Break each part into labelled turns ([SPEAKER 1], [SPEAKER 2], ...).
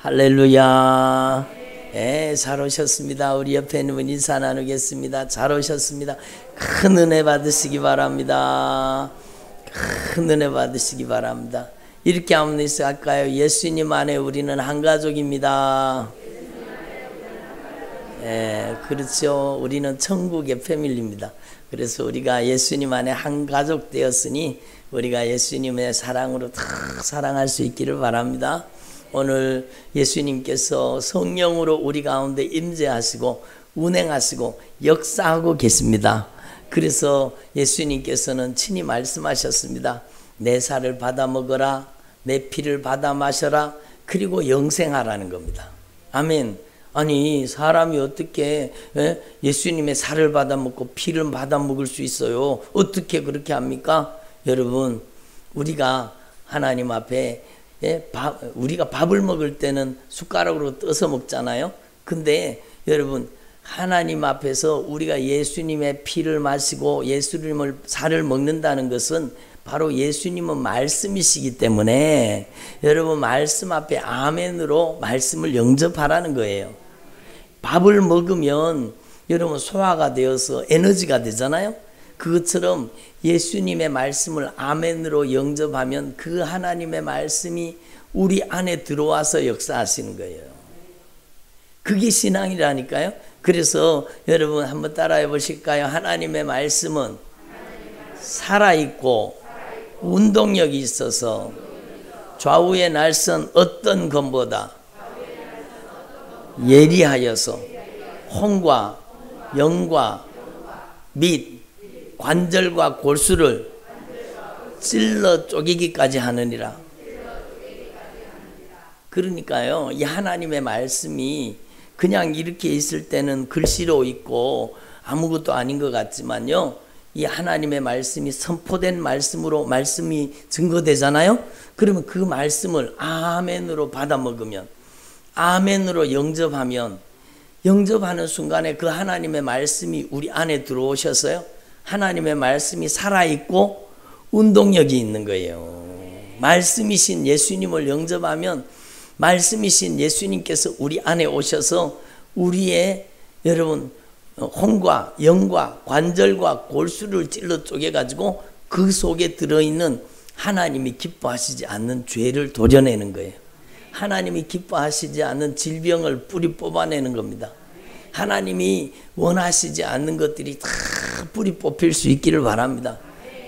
[SPEAKER 1] 할렐루야. 예, 잘 오셨습니다. 우리 옆에 있는 분 인사 나누겠습니다. 잘 오셨습니다. 큰 은혜 받으시기 바랍니다. 큰 은혜 받으시기 바랍니다. 이렇게 한번 할까요? 예수님 안에 우리는 한 가족입니다. 예, 그렇죠. 우리는 천국의 패밀리입니다. 그래서 우리가 예수님 안에 한 가족 되었으니 우리가 예수님의 사랑으로 다 사랑할 수 있기를 바랍니다. 오늘 예수님께서 성령으로 우리 가운데 임재하시고 운행하시고 역사하고 계십니다. 그래서 예수님께서는 친히 말씀하셨습니다. 내 살을 받아 먹어라, 내 피를 받아 마셔라, 그리고 영생하라는 겁니다. 아멘. 아니, 사람이 어떻게 예수님의 살을 받아 먹고 피를 받아 먹을 수 있어요? 어떻게 그렇게 합니까? 여러분, 우리가 하나님 앞에 우리가 밥을 먹을 때는 숟가락으로 떠서 먹잖아요. 근데 여러분, 하나님 앞에서 우리가 예수님의 피를 마시고 예수님을 살을 먹는다는 것은 바로 예수님은 말씀이시기 때문에 여러분, 말씀 앞에 아멘으로 말씀을 영접하라는 거예요. 밥을 먹으면 여러분 소화가 되어서 에너지가 되잖아요. 그것처럼 예수님의 말씀을 아멘으로 영접하면 그 하나님의 말씀이 우리 안에 들어와서 역사하시는 거예요. 그게 신앙이라니까요. 그래서 여러분 한번 따라해 보실까요? 하나님의 말씀은 살아있고 운동력이 있어서 좌우의 날선 어떤 것보다 예리하여서 혼과 영과 및 관절과 골수를 찔러 쪼개기까지 하느니라. 그러니까요, 이 하나님의 말씀이 그냥 이렇게 있을 때는 글씨로 있고 아무것도 아닌 것 같지만요, 이 하나님의 말씀이 선포된 말씀으로 말씀이 증거되잖아요. 그러면 그 말씀을 아멘으로 받아 먹으면, 아멘으로 영접하면, 영접하는 순간에 그 하나님의 말씀이 우리 안에 들어오셔서요, 하나님의 말씀이 살아있고 운동력이 있는 거예요. 말씀이신 예수님을 영접하면 말씀이신 예수님께서 우리 안에 오셔서 우리의 여러분 혼과 영과 관절과 골수를 찔러 쪼개가지고 그 속에 들어있는 하나님이 기뻐하시지 않는 죄를 도려내는 거예요. 하나님이 기뻐하시지 않는 질병을 뿌리 뽑아내는 겁니다. 하나님이 원하시지 않는 것들이 다 뿌리 뽑힐 수 있기를 바랍니다.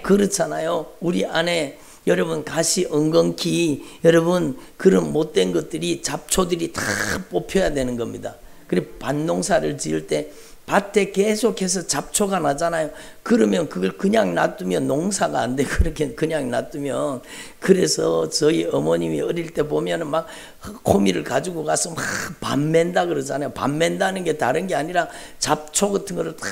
[SPEAKER 1] 그렇잖아요. 우리 안에 여러분 가시 엉겅퀴 여러분 그런 못된 것들이 잡초들이 다 뽑혀야 되는 겁니다. 그리고 밭농사를 지을 때 밭에 계속해서 잡초가 나잖아요. 그러면 그걸 그냥 놔두면 농사가 안 돼. 그렇게 그냥 놔두면. 그래서 저희 어머님이 어릴 때 보면은 막 호미를 가지고 가서 막 밥 맨다 그러잖아요. 밥 맨다는 게 다른 게 아니라 잡초 같은 거를 다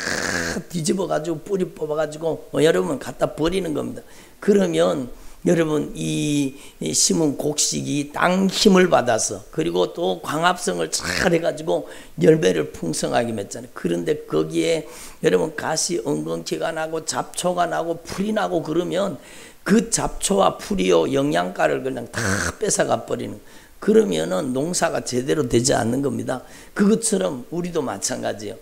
[SPEAKER 1] 뒤집어 가지고 뿌리 뽑아 가지고 여러분 갖다 버리는 겁니다. 그러면 여러분 이 심은 곡식이 땅 힘을 받아서 그리고 또 광합성을 잘 해가지고 열매를 풍성하게 맺잖아요. 그런데 거기에 여러분 가시 엉겅퀴가 나고 잡초가 나고 풀이 나고 그러면 그 잡초와 풀이요 영양가를 그냥 다 뺏어가 버리는, 그러면은 농사가 제대로 되지 않는 겁니다. 그것처럼 우리도 마찬가지예요.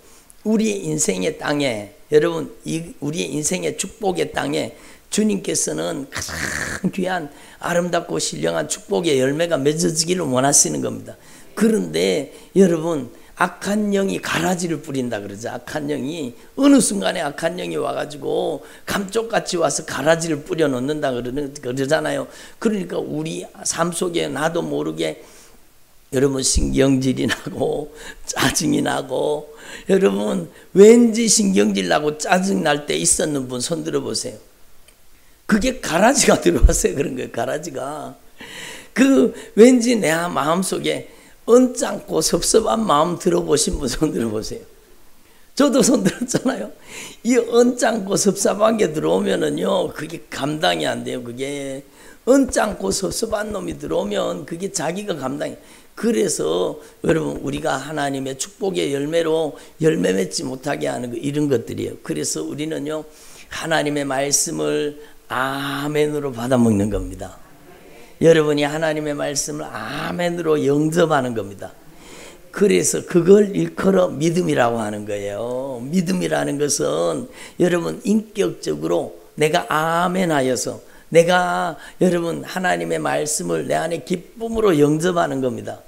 [SPEAKER 1] 우리의 인생의 땅에 여러분 우리의 인생의 축복의 땅에 주님께서는 가장 귀한 아름답고 신령한 축복의 열매가 맺어지기를 원하시는 겁니다. 그런데 여러분 악한 영이 가라지를 뿌린다 그러죠. 악한 영이 어느 순간에 악한 영이 와가지고 감쪽같이 와서 가라지를 뿌려 놓는다 그러잖아요. 그러니까 우리 삶 속에 나도 모르게 여러분 신경질이 나고 짜증이 나고 여러분 왠지 신경질 나고 짜증 날 때 있었는 분 손 들어보세요. 그게 가라지가 들어왔어요. 그런 거예요. 가라지가. 그 왠지 내 마음속에 언짢고 섭섭한 마음 들어보신 분 손 들어보세요. 저도 손 들었잖아요. 이 언짢고 섭섭한 게 들어오면은요, 그게 감당이 안 돼요. 그게 언짢고 섭섭한 놈이 들어오면 그게 자기가 감당이. 그래서 여러분 우리가 하나님의 축복의 열매로 열매 맺지 못하게 하는 거, 이런 것들이에요. 그래서 우리는요 하나님의 말씀을 아멘으로 받아먹는 겁니다. 여러분이 하나님의 말씀을 아멘으로 영접하는 겁니다. 그래서 그걸 일컬어 믿음이라고 하는 거예요. 믿음이라는 것은 여러분 인격적으로 내가 아멘하여서 내가 여러분 하나님의 말씀을 내 안에 기쁨으로 영접하는 겁니다.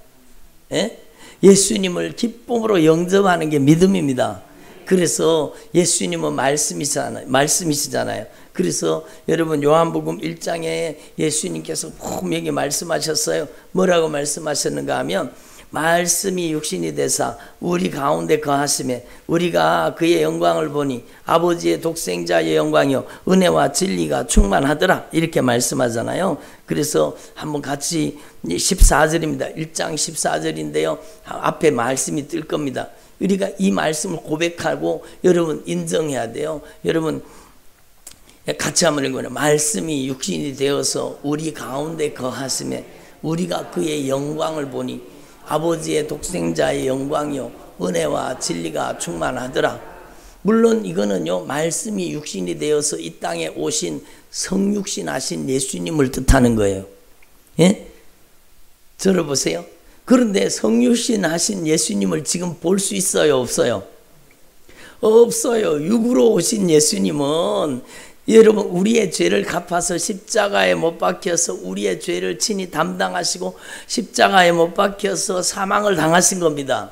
[SPEAKER 1] 예? 예수님을 기쁨으로 영접하는 게 믿음입니다. 그래서 예수님은 말씀이시잖아요. 그래서 여러분 요한복음 1장에 예수님께서 분명히 말씀하셨어요. 뭐라고 말씀하셨는가 하면 말씀이 육신이 되사 우리 가운데 거하심에 우리가 그의 영광을 보니 아버지의 독생자의 영광이요 은혜와 진리가 충만하더라 이렇게 말씀하잖아요. 그래서 한번 같이 14절입니다. 1장 14절인데요. 앞에 말씀이 뜰 겁니다. 우리가 이 말씀을 고백하고 여러분 인정해야 돼요. 여러분 같이 한번 읽어요. 말씀이 육신이 되어서 우리 가운데 거하심에 우리가 그의 영광을 보니 아버지의 독생자의 영광이요 은혜와 진리가 충만하더라. 물론 이거는요 말씀이 육신이 되어서 이 땅에 오신 성육신 하신 예수님을 뜻하는 거예요. 예? 들어보세요. 그런데 성육신 하신 예수님을 지금 볼 수 있어요 없어요? 없어요. 육으로 오신 예수님은 여러분 우리의 죄를 갚아서 십자가에 못 박혀서 우리의 죄를 친히 담당하시고 십자가에 못 박혀서 사망을 당하신 겁니다.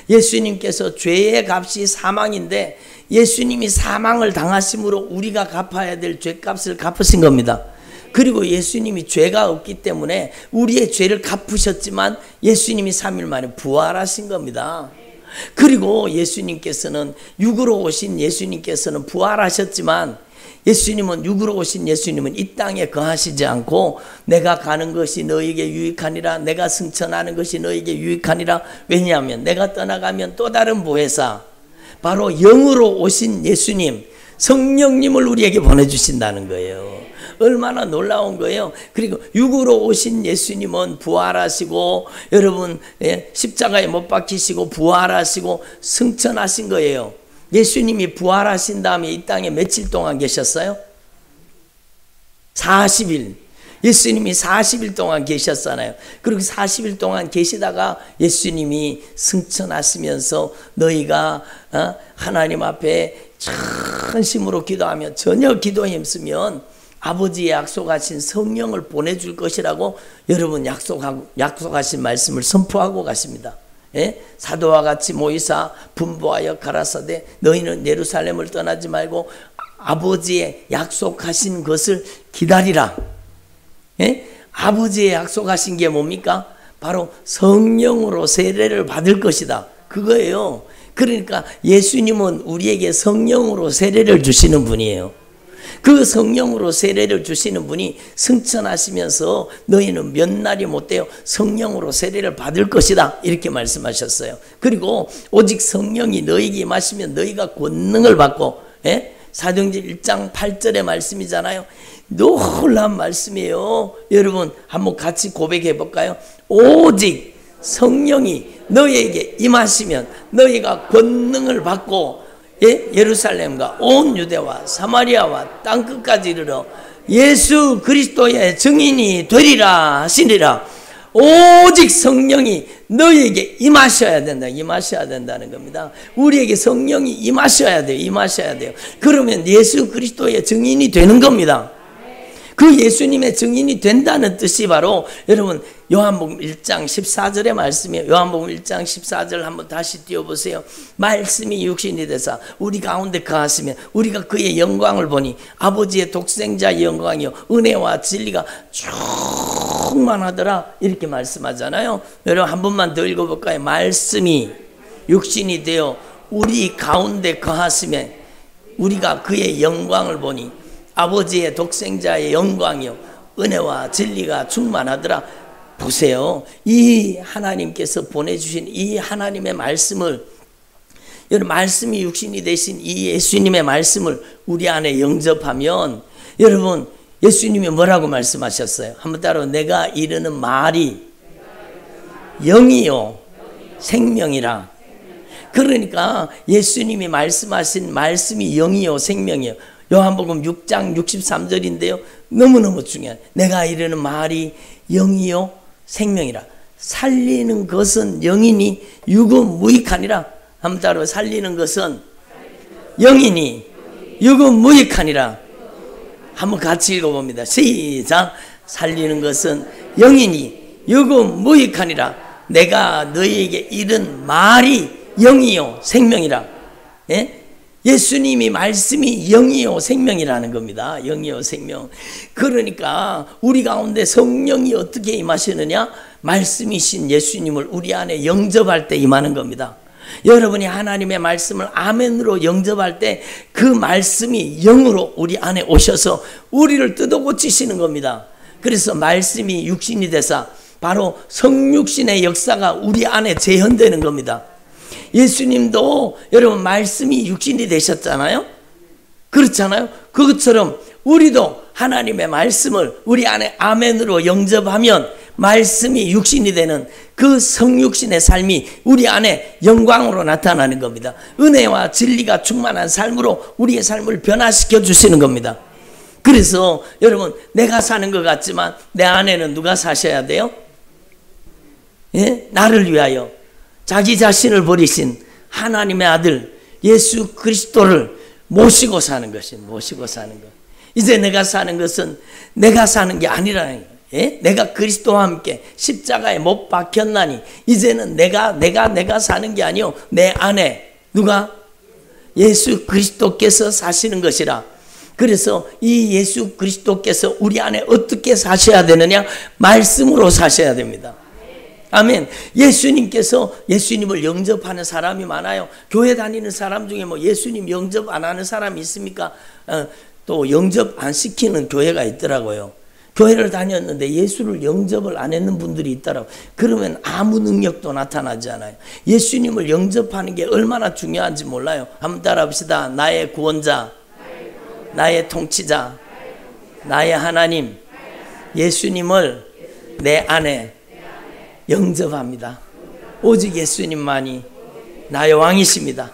[SPEAKER 1] 예수님께서 죄의 값이 사망인데 예수님이 사망을 당하심으로 우리가 갚아야 될 죄값을 갚으신 겁니다. 그리고 예수님이 죄가 없기 때문에 우리의 죄를 갚으셨지만 예수님이 3일 만에 부활하신 겁니다. 그리고 예수님께서는 육으로 오신 예수님께서는 부활하셨지만 예수님은 육으로 오신 예수님은 이 땅에 거하시지 않고 내가 가는 것이 너에게 유익하니라 내가 승천하는 것이 너에게 유익하니라. 왜냐하면 내가 떠나가면 또 다른 보혜사 바로 영으로 오신 예수님 성령님을 우리에게 보내주신다는 거예요. 얼마나 놀라운 거예요. 그리고 육으로 오신 예수님은 부활하시고 여러분 십자가에 못 박히시고 부활하시고 승천하신 거예요. 예수님이 부활하신 다음에 이 땅에 며칠 동안 계셨어요? 40일. 예수님이 40일 동안 계셨잖아요. 그리고 40일 동안 계시다가 예수님이 승천하시면서 너희가 하나님 앞에 전심으로 기도하며 전혀 기도에 힘쓰면 아버지의 약속하신 성령을 보내줄 것이라고 여러분 약속하신 말씀을 선포하고 가십니다. 예? 사도와 같이 모이사 분부하여 가라사대 너희는 예루살렘을 떠나지 말고 아버지의 약속하신 것을 기다리라. 예? 아버지의 약속하신 게 뭡니까? 바로 성령으로 세례를 받을 것이다. 그거예요. 그러니까 예수님은 우리에게 성령으로 세례를 주시는 분이에요. 그 성령으로 세례를 주시는 분이 승천하시면서 너희는 몇 날이 못되어 성령으로 세례를 받을 것이다 이렇게 말씀하셨어요. 그리고 오직 성령이 너희에게 임하시면 너희가 권능을 받고 사도행전 1장 8절의 말씀이잖아요. 놀라운 말씀이에요. 여러분 한번 같이 고백해 볼까요? 오직 성령이 너희에게 임하시면 너희가 권능을 받고 예루살렘과 온 유대와 사마리아와 땅끝까지 이르러 예수 그리스도의 증인이 되리라 하시니라. 오직 성령이 너희에게 임하셔야 된다. 임하셔야 된다는 겁니다. 우리에게 성령이 임하셔야 돼요. 임하셔야 돼요. 그러면 예수 그리스도의 증인이 되는 겁니다. 그 예수님의 증인이 된다는 뜻이 바로 여러분 요한복음 1장 14절의 말씀이에요. 요한복음 1장 14절 한번 다시 띄워보세요. 말씀이 육신이 되사 우리 가운데 거하시면 우리가 그의 영광을 보니 아버지의 독생자의 영광이요 은혜와 진리가 충만하더라 이렇게 말씀하잖아요. 여러분 한 번만 더 읽어볼까요? 말씀이 육신이 되어 우리 가운데 거하시면 우리가 그의 영광을 보니 아버지의 독생자의 영광이요 은혜와 진리가 충만하더라. 보세요. 이 하나님께서 보내주신 이 하나님의 말씀을 여러분 말씀이 육신이 되신 이 예수님의 말씀을 우리 안에 영접하면 여러분 예수님이 뭐라고 말씀하셨어요? 한번 따라 내가 이르는 말이 영이요 생명이라. 그러니까 예수님이 말씀하신 말씀이 영이요 생명이요. 요한복음 6장 63절인데요. 너무너무 중요한, 내가 이르는 말이 영이요 생명이라. 살리는 것은 영이니 육은 무익하니라. 한번 따라해. 살리는 것은 영이니 육은 무익하니라. 한번 같이 읽어봅니다. 시작. 살리는 것은 영이니 육은 무익하니라. 내가 너희에게 이른 말이 영이요 생명이라. 예? 예수님이 말씀이 영이요 생명이라는 겁니다. 영이요 생명. 그러니까 우리 가운데 성령이 어떻게 임하시느냐? 말씀이신 예수님을 우리 안에 영접할 때 임하는 겁니다. 여러분이 하나님의 말씀을 아멘으로 영접할 때 그 말씀이 영으로 우리 안에 오셔서 우리를 뜯어고치시는 겁니다. 그래서 말씀이 육신이 되사 바로 성육신의 역사가 우리 안에 재현되는 겁니다. 예수님도 여러분 말씀이 육신이 되셨잖아요. 그렇잖아요. 그것처럼 우리도 하나님의 말씀을 우리 안에 아멘으로 영접하면 말씀이 육신이 되는 그 성육신의 삶이 우리 안에 영광으로 나타나는 겁니다. 은혜와 진리가 충만한 삶으로 우리의 삶을 변화시켜 주시는 겁니다. 그래서 여러분, 내가 사는 것 같지만 내 안에는 누가 사셔야 돼요? 예? 나를 위하여 자기 자신을 버리신 하나님의 아들 예수 그리스도를 모시고 사는 것이, 모시고 사는 것. 이제 내가 사는 것은 내가 사는 게 아니라는 거예요. 예? 내가 그리스도와 함께 십자가에 못 박혔나니 이제는 내가 사는 게 아니요, 내 안에 누가? 예수 그리스도께서 사시는 것이라. 그래서 이 예수 그리스도께서 우리 안에 어떻게 사셔야 되느냐? 말씀으로 사셔야 됩니다. 아멘. 예수님께서, 예수님을 영접하는 사람이 많아요. 교회 다니는 사람 중에 뭐 예수님 영접 안 하는 사람이 있습니까? 또 영접 안 시키는 교회가 있더라고요. 교회를 다녔는데 예수를 영접을 안 했는 분들이 있더라고요. 그러면 아무 능력도 나타나지 않아요. 예수님을 영접하는 게 얼마나 중요한지 몰라요. 한번 따라합시다. 나의 구원자, 나의 통치자, 나의 하나님, 예수님을 내 안에 영접합니다. 오직 예수님만이 나의 왕이십니다.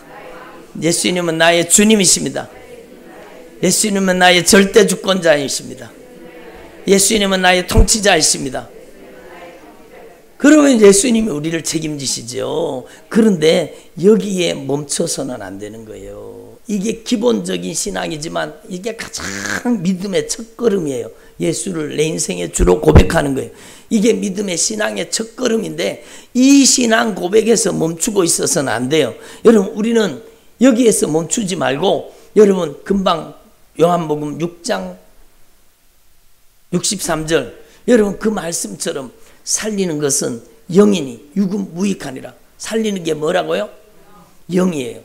[SPEAKER 1] 예수님은 나의 주님이십니다. 예수님은 나의 절대 주권자이십니다. 예수님은 나의 통치자이십니다. 그러면 예수님이 우리를 책임지시죠. 그런데 여기에 멈춰서는 안 되는 거예요. 이게 기본적인 신앙이지만 이게 가장 믿음의 첫걸음이에요. 예수를 내 인생의 주로 고백하는 거예요. 이게 믿음의 신앙의 첫걸음인데 이 신앙 고백에서 멈추고 있어서는 안 돼요. 여러분, 우리는 여기에서 멈추지 말고 여러분 금방 요한복음 6장 63절 여러분 그 말씀처럼 살리는 것은 영이니 육은 무익하니라. 살리는 게 뭐라고요? 영이에요.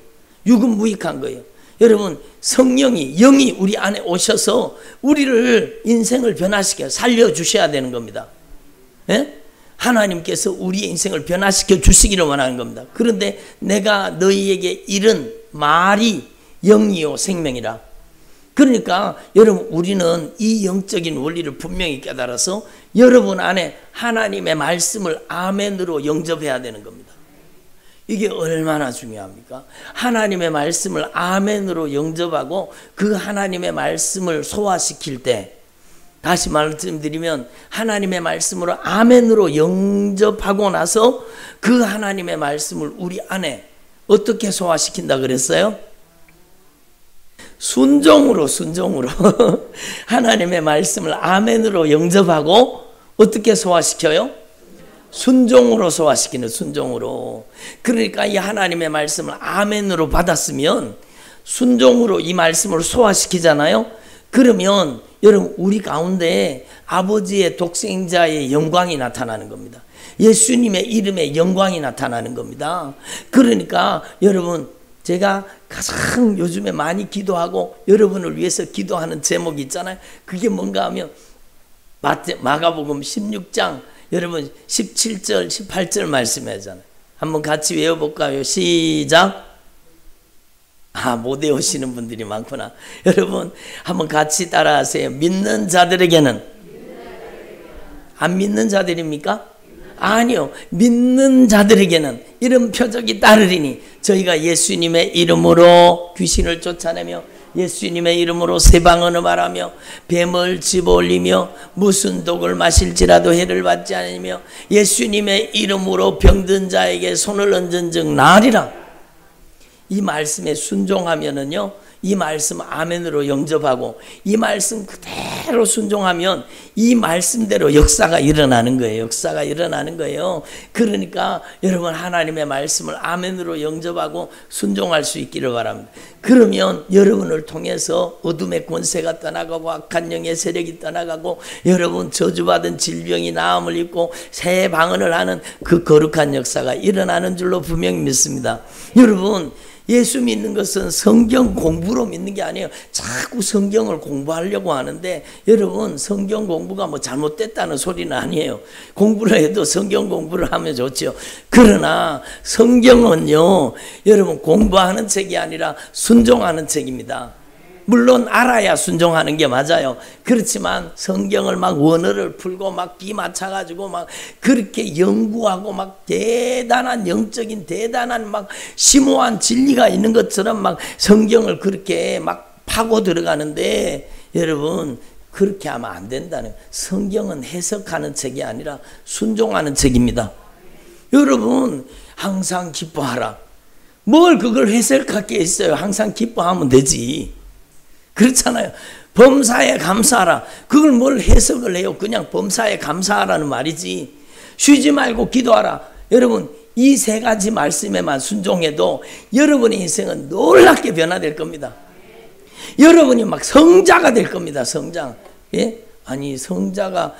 [SPEAKER 1] 육은 무익한 거예요. 여러분, 성령이, 영이 우리 안에 오셔서 우리를 인생을 변화시켜 살려주셔야 되는 겁니다. 예? 하나님께서 우리의 인생을 변화시켜 주시기를 원하는 겁니다. 그런데 내가 너희에게 이른 말이 영이요 생명이라. 그러니까 여러분, 우리는 이 영적인 원리를 분명히 깨달아서 여러분 안에 하나님의 말씀을 아멘으로 영접해야 되는 겁니다. 이게 얼마나 중요합니까? 하나님의 말씀을 아멘으로 영접하고 그 하나님의 말씀을 소화시킬 때, 다시 말씀드리면 하나님의 말씀으로 아멘으로 영접하고 나서 그 하나님의 말씀을 우리 안에 어떻게 소화시킨다 그랬어요? 순종으로 하나님의 말씀을 아멘으로 영접하고 어떻게 소화시켜요? 순종으로 소화시키는, 순종으로. 그러니까 이 하나님의 말씀을 아멘으로 받았으면 순종으로 이 말씀을 소화시키잖아요. 그러면 여러분, 우리 가운데 아버지의 독생자의 영광이 나타나는 겁니다. 예수님의 이름의 영광이 나타나는 겁니다. 그러니까 여러분, 제가 가장 요즘에 많이 기도하고 여러분을 위해서 기도하는 제목이 있잖아요. 그게 뭔가 하면 마가복음 16장 여러분 17절 18절 말씀하잖아요. 한번 같이 외워볼까요? 시작. 못 외우시는 분들이 많구나. 여러분 한번 같이 따라하세요. 믿는 자들에게는, 안 믿는 자들입니까? 아니요, 믿는 자들에게는 이런 표적이 따르리니 저희가 예수님의 이름으로 귀신을 쫓아내며 예수님의 이름으로 새 방언을 말하며 뱀을 집어올리며 무슨 독을 마실지라도 해를 받지 않으며 예수님의 이름으로 병든 자에게 손을 얹은 즉 나으리라. 이 말씀에 순종하면은요, 이 말씀 아멘으로 영접하고 이 말씀 그대로 순종하면 이 말씀대로 역사가 일어나는 거예요. 역사가 일어나는 거예요. 그러니까 여러분 하나님의 말씀을 아멘으로 영접하고 순종할 수 있기를 바랍니다. 그러면 여러분을 통해서 어둠의 권세가 떠나가고 악한 영의 세력이 떠나가고 여러분 저주받은 질병이 나음을 입고 새 방언을 하는 그 거룩한 역사가 일어나는 줄로 분명히 믿습니다. 여러분, 예수 믿는 것은 성경 공부로 믿는 게 아니에요. 자꾸 성경을 공부하려고 하는데 여러분, 성경 공부가 뭐 잘못됐다는 소리는 아니에요. 공부를 해도 성경 공부를 하면 좋죠. 그러나 성경은요, 여러분 공부하는 책이 아니라 순종하는 책입니다. 물론 알아야 순종하는 게 맞아요. 그렇지만 성경을 막 원어를 풀고 막 기 맞춰가지고 막 그렇게 연구하고 막 대단한 영적인 대단한 막 심오한 진리가 있는 것처럼 막 성경을 그렇게 막 파고 들어가는데 여러분, 그렇게 하면 안 된다는 거예요. 성경은 해석하는 책이 아니라 순종하는 책입니다. 여러분, 항상 기뻐하라. 뭘 그걸 해석할 게 있어요. 항상 기뻐하면 되지. 그렇잖아요. 범사에 감사하라. 그걸 뭘 해석을 해요. 그냥 범사에 감사하라는 말이지. 쉬지 말고 기도하라. 여러분, 이 세 가지 말씀에만 순종해도 여러분의 인생은 놀랍게 변화될 겁니다. 여러분이 막 성자가 될 겁니다. 성장. 예? 아니, 성자가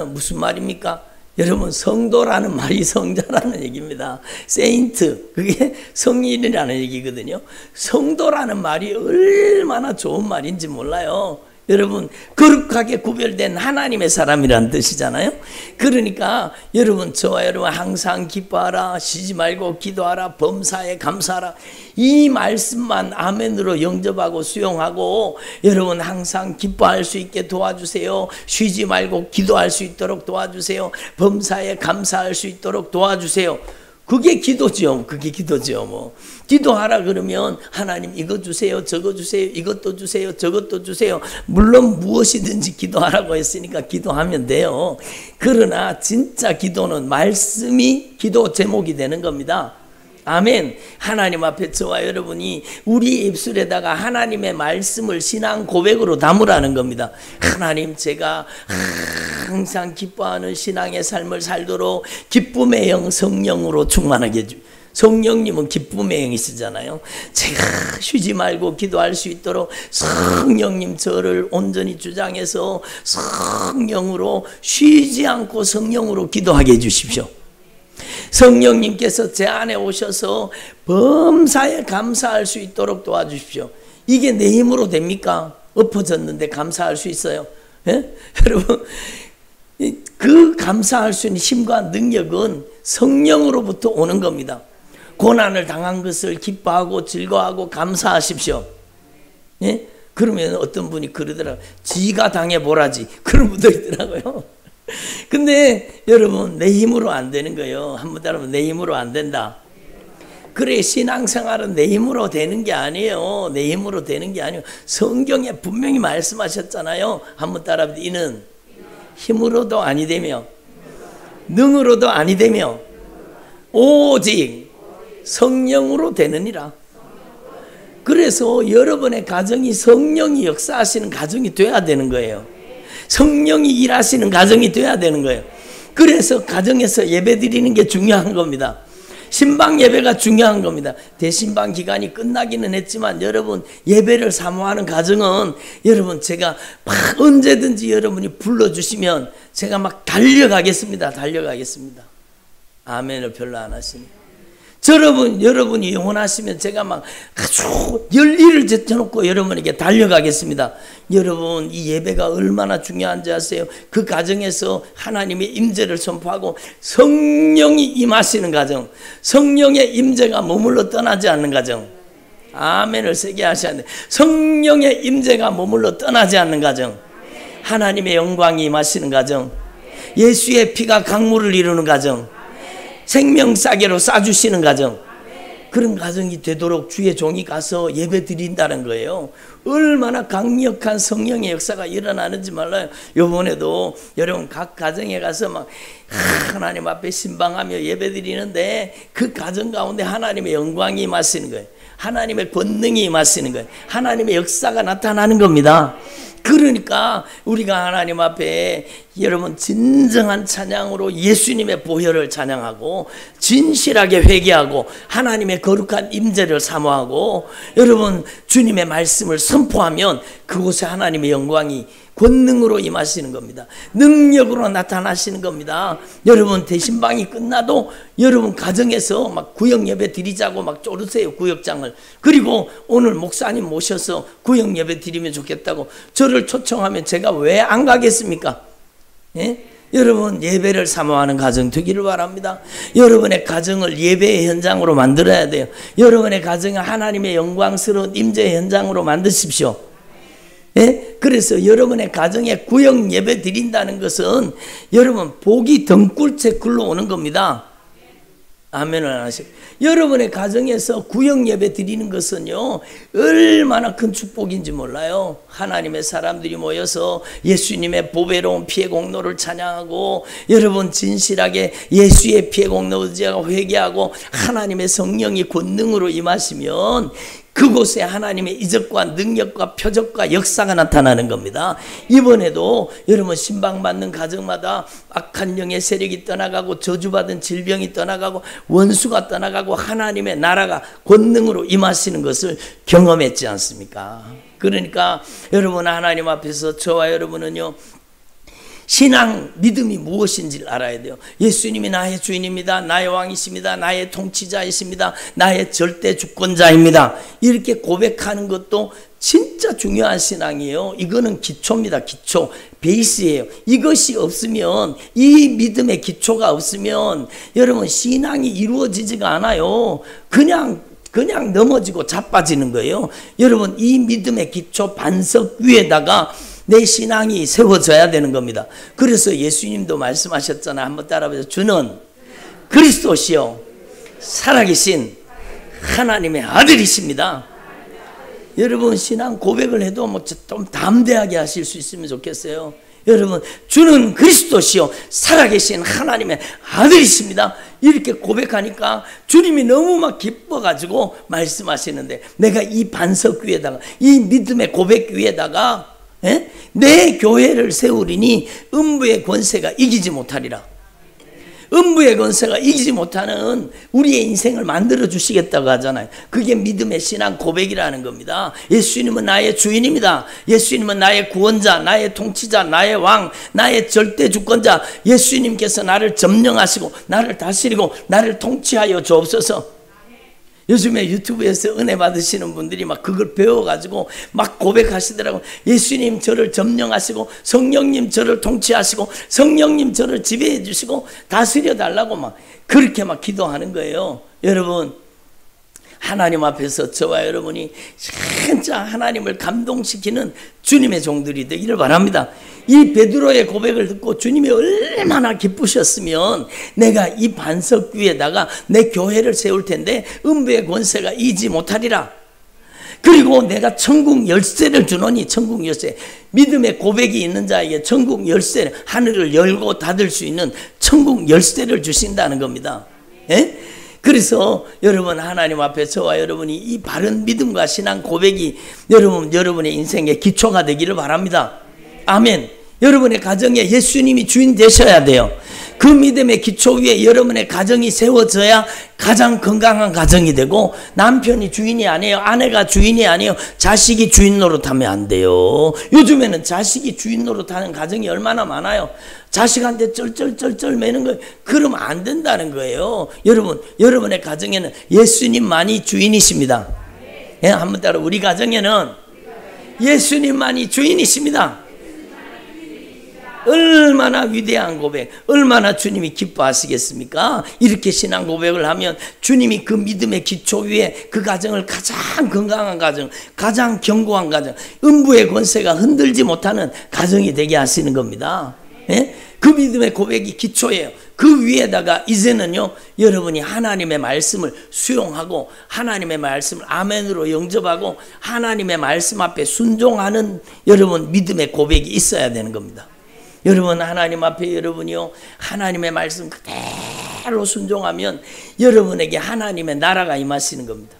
[SPEAKER 1] 무슨 말입니까? 여러분, 성도라는 말이 성자라는 얘기입니다. 세인트, 그게 성인이라는 얘기거든요. 성도라는 말이 얼마나 좋은 말인지 몰라요. 여러분, 거룩하게 구별된 하나님의 사람이라는 뜻이잖아요. 그러니까 여러분, 저와 여러분 항상 기뻐하라, 쉬지 말고 기도하라, 범사에 감사하라, 이 말씀만 아멘으로 영접하고 수용하고 여러분 항상 기뻐할 수 있게 도와주세요. 쉬지 말고 기도할 수 있도록 도와주세요. 범사에 감사할 수 있도록 도와주세요. 그게 기도죠. 그게 기도죠. 뭐 기도하라 그러면 하나님 이거 주세요, 저거 주세요, 이것도 주세요, 저것도 주세요. 물론 무엇이든지 기도하라고 했으니까 기도하면 돼요. 그러나 진짜 기도는 말씀이 기도 제목이 되는 겁니다. 아멘. 하나님 앞에 저와 여러분이 우리 입술에다가 하나님의 말씀을 신앙 고백으로 담으라는 겁니다. 하나님, 제가 항상 기뻐하는 신앙의 삶을 살도록 기쁨의 영 성령으로 충만하게 해주. 성령님은 기쁨의 영이시잖아요. 제가 쉬지 말고 기도할 수 있도록 성령님 저를 온전히 주장해서 성령으로 쉬지 않고 성령으로 기도하게 해주십시오. 성령님께서 제 안에 오셔서 범사에 감사할 수 있도록 도와주십시오. 이게 내 힘으로 됩니까? 엎어졌는데 감사할 수 있어요? 예? 여러분, 그 감사할 수 있는 힘과 능력은 성령으로부터 오는 겁니다. 고난을 당한 것을 기뻐하고 즐거워하고 감사하십시오. 예? 그러면 어떤 분이 그러더라고요. 지가 당해보라지. 그런 분도 있더라고요. 근데 여러분, 내 힘으로 안 되는 거예요. 한번 따라하면 내 힘으로 안 된다. 그래, 신앙생활은 내 힘으로 되는 게 아니에요. 내 힘으로 되는 게 아니에요. 성경에 분명히 말씀하셨잖아요. 한번 따라하면 이는 힘으로도 아니 되며 능으로도 아니 되며 오직 성령으로 되느니라. 그래서 여러분의 가정이 성령이 역사하시는 가정이 돼야 되는 거예요. 성령이 일하시는 가정이 돼야 되는 거예요. 그래서 가정에서 예배 드리는 게 중요한 겁니다. 신방 예배가 중요한 겁니다. 대신방 기간이 끝나기는 했지만 여러분 예배를 사모하는 가정은 여러분 제가 막 언제든지 여러분이 불러주시면 제가 막 달려가겠습니다. 달려가겠습니다. 아멘을 별로 안 하시네. 여러분이 영원하시면 제가 막 아주 열일을 제쳐놓고 여러분에게 달려가겠습니다. 여러분, 이 예배가 얼마나 중요한지 아세요? 그 가정에서 하나님의 임재를 선포하고 성령이 임하시는 가정, 성령의 임재가 머물러 떠나지 않는 가정. 아멘을 세게 하셔야 돼요. 성령의 임재가 머물러 떠나지 않는 가정, 하나님의 영광이 임하시는 가정, 예수의 피가 강물을 이루는 가정, 생명 싸게로 싸주시는 가정, 그런 가정이 되도록 주의 종이 가서 예배 드린다는 거예요. 얼마나 강력한 성령의 역사가 일어나는지 몰라요. 이번에도 여러분 각 가정에 가서 막 하나님 앞에 신방하며 예배 드리는데 그 가정 가운데 하나님의 영광이 임하시는 거예요. 하나님의 권능이 임하시는 거예요. 하나님의 역사가 나타나는 겁니다. 그러니까 우리가 하나님 앞에 여러분 진정한 찬양으로 예수님의 보혈을 찬양하고 진실하게 회개하고 하나님의 거룩한 임재를 사모하고 여러분 주님의 말씀을 선포하면 그곳에 하나님의 영광이 권능으로 임하시는 겁니다. 능력으로 나타나시는 겁니다. 여러분 대신방이 끝나도 여러분 가정에서 막 구역 예배 드리자고 막 쪼르세요. 구역장을. 그리고 오늘 목사님 모셔서 구역 예배 드리면 좋겠다고 저를 초청하면 제가 왜 안 가겠습니까? 예? 여러분 예배를 사모하는 가정 되기를 바랍니다. 여러분의 가정을 예배의 현장으로 만들어야 돼요. 여러분의 가정을 하나님의 영광스러운 임재의 현장으로 만드십시오. 예? 그래서 여러분의 가정에 구역 예배 드린다는 것은 여러분 복이 등굴째 굴러오는 겁니다. 아멘을 안 하시고 여러분의 가정에서 구역 예배 드리는 것은요 얼마나 큰 축복인지 몰라요. 하나님의 사람들이 모여서 예수님의 보배로운 피의 공로를 찬양하고 여러분 진실하게 예수의 피의 공로 의지하고 회개하고 하나님의 성령이 권능으로 임하시면 그곳에 하나님의 이적과 능력과 표적과 역사가 나타나는 겁니다. 이번에도 여러분 신방받는 가정마다 악한 영의 세력이 떠나가고 저주받은 질병이 떠나가고 원수가 떠나가고 하나님의 나라가 권능으로 임하시는 것을 경험했지 않습니까? 그러니까 여러분 하나님 앞에서 저와 여러분은요 신앙, 믿음이 무엇인지를 알아야 돼요. 예수님이 나의 주인입니다. 나의 왕이십니다. 나의 통치자이십니다. 나의 절대 주권자입니다. 이렇게 고백하는 것도 진짜 중요한 신앙이에요. 이거는 기초입니다. 기초, 베이스예요. 이것이 없으면 이 믿음의 기초가 없으면 여러분 신앙이 이루어지지가 않아요. 그냥 넘어지고 자빠지는 거예요. 여러분 이 믿음의 기초 반석 위에다가 내 신앙이 세워져야 되는 겁니다. 그래서 예수님도 말씀하셨잖아요. 한번 따라해보세요. 주는 그리스도시요 살아계신 하나님의 아들이십니다. 여러분 신앙 고백을 해도 뭐 좀 담대하게 하실 수 있으면 좋겠어요. 여러분 주는 그리스도시요 살아계신 하나님의 아들이십니다. 이렇게 고백하니까 주님이 너무 막 기뻐가지고 말씀하시는데 내가 이 반석 위에다가 이 믿음의 고백 위에다가 내 교회를 세우리니 음부의 권세가 이기지 못하리라. 음부의 권세가 이기지 못하는 우리의 인생을 만들어 주시겠다고 하잖아요. 그게 믿음의 신앙 고백이라는 겁니다. 예수님은 나의 주인입니다. 예수님은 나의 구원자, 나의 통치자, 나의 왕, 나의 절대 주권자. 예수님께서 나를 점령하시고 나를 다스리고 나를 통치하여 주옵소서. 요즘에 유튜브에서 은혜 받으시는 분들이 막 그걸 배워가지고 막 고백하시더라고요. 예수님 저를 점령하시고 성령님 저를 통치하시고 성령님 저를 지배해 주시고 다스려 달라고 막 그렇게 막 기도하는 거예요. 여러분 하나님 앞에서 저와 여러분이 진짜 하나님을 감동시키는 주님의 종들이 되기를 바랍니다. 이 베드로의 고백을 듣고 주님이 얼마나 기쁘셨으면 내가 이 반석 위에다가 내 교회를 세울 텐데 음부의 권세가 이기지 못하리라. 그리고 내가 천국 열쇠를 주노니 천국 열쇠 믿음의 고백이 있는 자에게 천국 열쇠 하늘을 열고 닫을 수 있는 천국 열쇠를 주신다는 겁니다. 예? 그래서 여러분 하나님 앞에 저와 여러분이 이 바른 믿음과 신앙 고백이 여러분의 인생의 기초가 되기를 바랍니다. 아멘. 여러분의 가정에 예수님이 주인 되셔야 돼요. 그 믿음의 기초 위에 여러분의 가정이 세워져야 가장 건강한 가정이 되고 남편이 주인이 아니에요. 아내가 주인이 아니에요. 자식이 주인 노릇하면 안 돼요. 요즘에는 자식이 주인 노릇하는 가정이 얼마나 많아요. 자식한테 쩔쩔쩔쩔 매는 거예요. 그러면 안 된다는 거예요. 여러분의 가정에는 예수님만이 주인이십니다. 예, 한번 따라 우리 가정에는 예수님만이 주인이십니다. 얼마나 위대한 고백, 얼마나 주님이 기뻐하시겠습니까? 이렇게 신앙 고백을 하면 주님이 그 믿음의 기초 위에 그 가정을 가장 건강한 가정, 가장 견고한 가정, 음부의 권세가 흔들지 못하는 가정이 되게 하시는 겁니다. 예? 그 믿음의 고백이 기초예요. 그 위에다가 이제는요, 여러분이 하나님의 말씀을 수용하고 하나님의 말씀을 아멘으로 영접하고 하나님의 말씀 앞에 순종하는 여러분 믿음의 고백이 있어야 되는 겁니다. 여러분 하나님 앞에 여러분이요, 하나님의 말씀 그대로 순종하면 여러분에게 하나님의 나라가 임하시는 겁니다.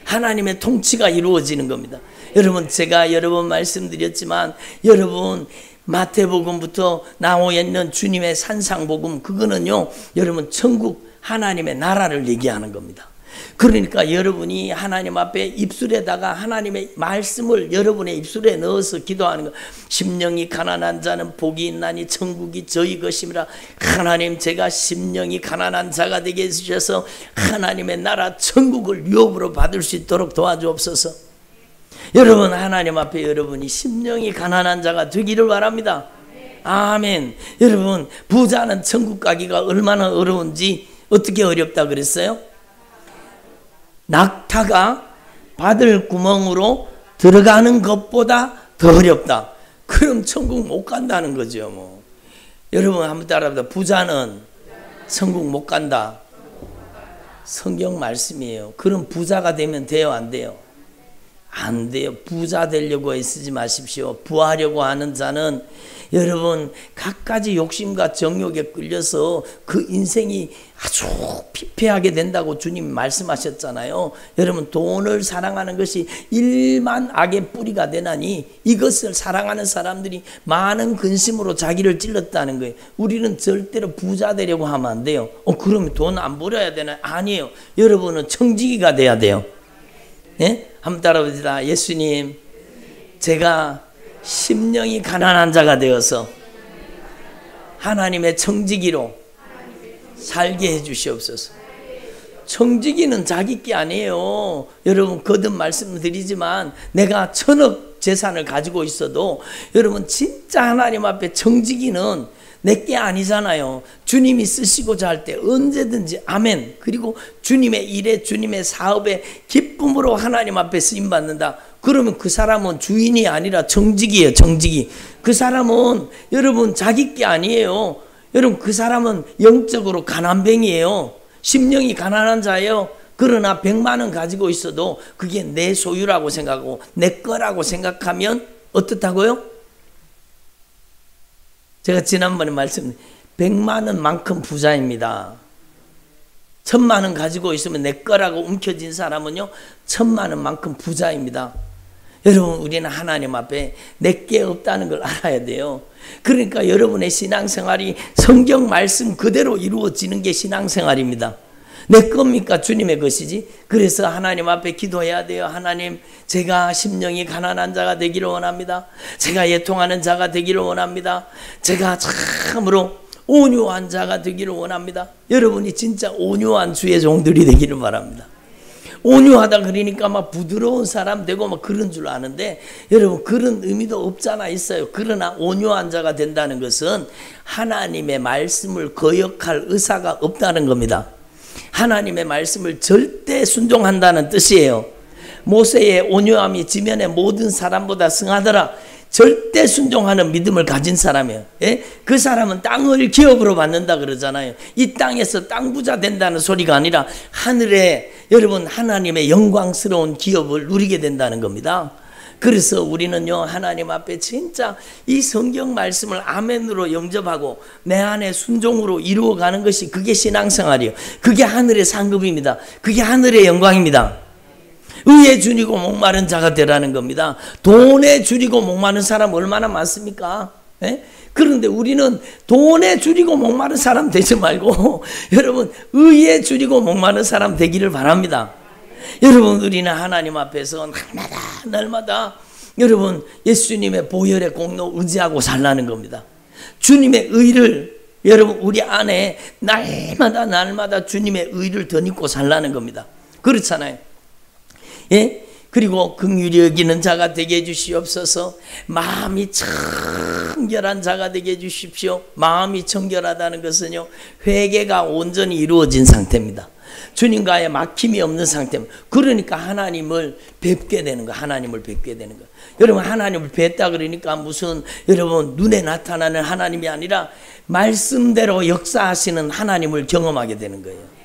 [SPEAKER 1] 하나님의 통치가 이루어지는 겁니다. 여러분, 제가 여러 번 말씀드렸지만 여러분 마태복음부터 나와 있는 주님의 산상복음, 그거는요 여러분 천국 하나님의 나라를 얘기하는 겁니다. 그러니까 여러분이 하나님 앞에 입술에다가 하나님의 말씀을 여러분의 입술에 넣어서 기도하는 것. 심령이 가난한 자는 복이 있나니 천국이 저희 것임이라. 하나님, 제가 심령이 가난한 자가 되게 해주셔서 하나님의 나라 천국을 유업으로 받을 수 있도록 도와주옵소서. 여러분 하나님 앞에 여러분이 심령이 가난한 자가 되기를 바랍니다. 아멘. 여러분, 부자는 천국 가기가 얼마나 어려운지, 어떻게 어렵다 그랬어요? 낙타가 바늘 구멍으로 들어가는 것보다 더 어렵다. 그럼 천국 못 간다는 거죠. 뭐. 여러분 한번 따라합니다. 부자는 천국 못 간다. 성경 말씀이에요. 그럼 부자가 되면 돼요, 안 돼요? 안 돼요. 부자 되려고 애쓰지 마십시오. 부하려고 하는 자는 여러분 갖가지 욕심과 정욕에 끌려서 그 인생이 아주 피폐하게 된다고 주님이 말씀하셨잖아요. 여러분, 돈을 사랑하는 것이 일만 악의 뿌리가 되나니 이것을 사랑하는 사람들이 많은 근심으로 자기를 찔렀다는 거예요. 우리는 절대로 부자 되려고 하면 안 돼요. 그러면 돈 안 벌어야 되나? 아니에요. 여러분은 청지기가 돼야 돼요. 예? 한번 따라봅시다. 예수님, 제가 심령이 가난한 자가 되어서 하나님의 청지기로 살게 해 주시옵소서. 청지기는 자기 게 아니에요. 여러분, 거듭 말씀드리지만 내가 1000억 재산을 가지고 있어도 여러분 진짜 하나님 앞에 청지기는 내게 아니잖아요. 주님이 쓰시고자 할 때 언제든지 아멘. 그리고 주님의 일에, 주님의 사업에 기쁨으로 하나님 앞에 쓰임받는다. 그러면 그 사람은 주인이 아니라 청지기예요. 청지기. 그 사람은 여러분 자기 게 아니에요. 여러분, 그 사람은 영적으로 가난뱅이에요. 심령이 가난한 자예요. 그러나 100만 원 가지고 있어도 그게 내 소유라고 생각하고 내 거라고 생각하면 어떻다고요? 제가 지난번에 100만 원만큼 부자입니다. 1000만 원 가지고 있으면 내 거라고 움켜쥔 사람은요 1000만 원만큼 부자입니다. 여러분, 우리는 하나님 앞에 내게 없다는 걸 알아야 돼요. 그러니까 여러분의 신앙생활이 성경 말씀 그대로 이루어지는 게 신앙생활입니다. 내 겁니까? 주님의 것이지. 그래서 하나님 앞에 기도해야 돼요. 하나님, 제가 심령이 가난한 자가 되기를 원합니다. 제가 애통하는 자가 되기를 원합니다. 제가 참으로 온유한 자가 되기를 원합니다. 여러분이 진짜 온유한 주의 종들이 되기를 바랍니다. 온유하다 그러니까 막 부드러운 사람 되고 막 그런 줄 아는데 여러분, 그런 의미도 없잖아 있어요. 그러나 온유한 자가 된다는 것은 하나님의 말씀을 거역할 의사가 없다는 겁니다. 하나님의 말씀을 절대 순종한다는 뜻이에요. 모세의 온유함이 지면의 모든 사람보다 승하더라. 절대 순종하는 믿음을 가진 사람이에요. 예? 그 사람은 땅을 기업으로 받는다 그러잖아요. 이 땅에서 땅 부자 된다는 소리가 아니라 하늘에 여러분 하나님의 영광스러운 기업을 누리게 된다는 겁니다. 그래서 우리는요 하나님 앞에 진짜 이 성경 말씀을 아멘으로 영접하고 내 안에 순종으로 이루어가는 것이 그게 신앙생활이에요. 그게 하늘의 상급입니다. 그게 하늘의 영광입니다. 의에 줄이고 목마른 자가 되라는 겁니다. 돈에 줄이고 목마른 사람 얼마나 많습니까? 예? 그런데 우리는 돈에 줄이고 목마른 사람 되지 말고 여러분 의에 줄이고 목마른 사람 되기를 바랍니다. 여러분, 우리는 하나님 앞에서 날마다 여러분 예수님의 보혈의 공로 의지하고 살라는 겁니다. 주님의 의를 여러분 우리 안에 날마다 주님의 의를 덧입고 살라는 겁니다. 그렇잖아요. 예? 그리고 긍휼히 여기는 자가 되게 해주시옵소서. 마음이 청결한 자가 되게 해주십시오. 마음이 청결하다는 것은요 회개가 온전히 이루어진 상태입니다. 주님과의 막힘이 없는 상태. 그러니까 하나님을 뵙게 되는 거예요. 하나님을 뵙게 되는 거예요. 여러분, 하나님을 뵙다 그러니까 무슨 여러분 눈에 나타나는 하나님이 아니라 말씀대로 역사하시는 하나님을 경험하게 되는 거예요.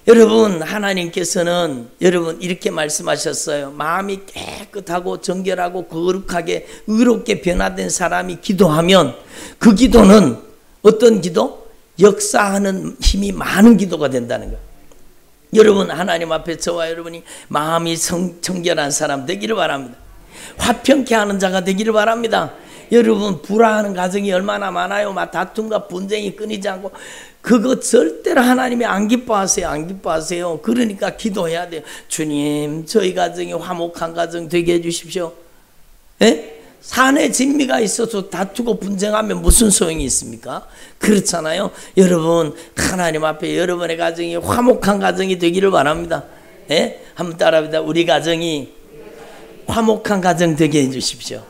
[SPEAKER 1] 여러분, 하나님께서는 여러분 이렇게 말씀하셨어요. 마음이 깨끗하고 정결하고 거룩하게 의롭게 변화된 사람이 기도하면 그 기도는 어떤 기도? 역사하는 힘이 많은 기도가 된다는 거예요. 여러분, 하나님 앞에 저와 여러분이 마음이 정결한 사람 되기를 바랍니다. 화평케 하는 자가 되기를 바랍니다. 여러분, 불화하는 가정이 얼마나 많아요. 막 다툼과 분쟁이 끊이지 않고. 그거 절대로 하나님이 안 기뻐하세요. 안 기뻐하세요. 그러니까 기도해야 돼요. 주님, 저희 가정이 화목한 가정 되게 해주십시오. 예? 산에 진미가 있어서 다투고 분쟁하면 무슨 소용이 있습니까? 그렇잖아요. 여러분, 하나님 앞에 여러분의 가정이 화목한 가정이 되기를 바랍니다. 예? 한번 따라합니다. 우리 가정이 화목한 가정 되게 해주십시오.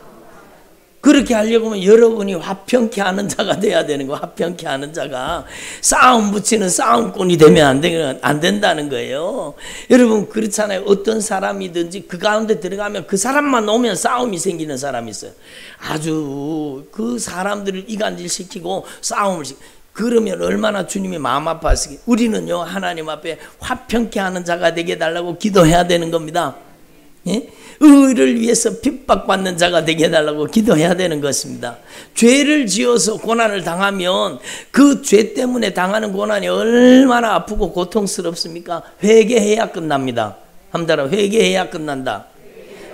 [SPEAKER 1] 그렇게 하려고 하면 여러분이 화평케 하는 자가 돼야 되는 거예요. 화평케 하는 자가. 싸움 붙이는 싸움꾼이 되면 안 된다는 거예요. 여러분, 그렇잖아요. 어떤 사람이든지 그 가운데 들어가면 그 사람만 오면 싸움이 생기는 사람이 있어요. 아주 그 사람들을 이간질시키고 싸움을 시키고. 그러면 얼마나 주님이 마음 아파하시겠어요. 우리는요, 하나님 앞에 화평케 하는 자가 되게 해달라고 기도해야 되는 겁니다. 예? 의를 위해서 핍박받는 자가 되게 해달라고 기도해야 되는 것입니다. 죄를 지어서 고난을 당하면 그 죄 때문에 당하는 고난이 얼마나 아프고 고통스럽습니까? 회개해야 끝납니다. 한번 회개해야 끝난다.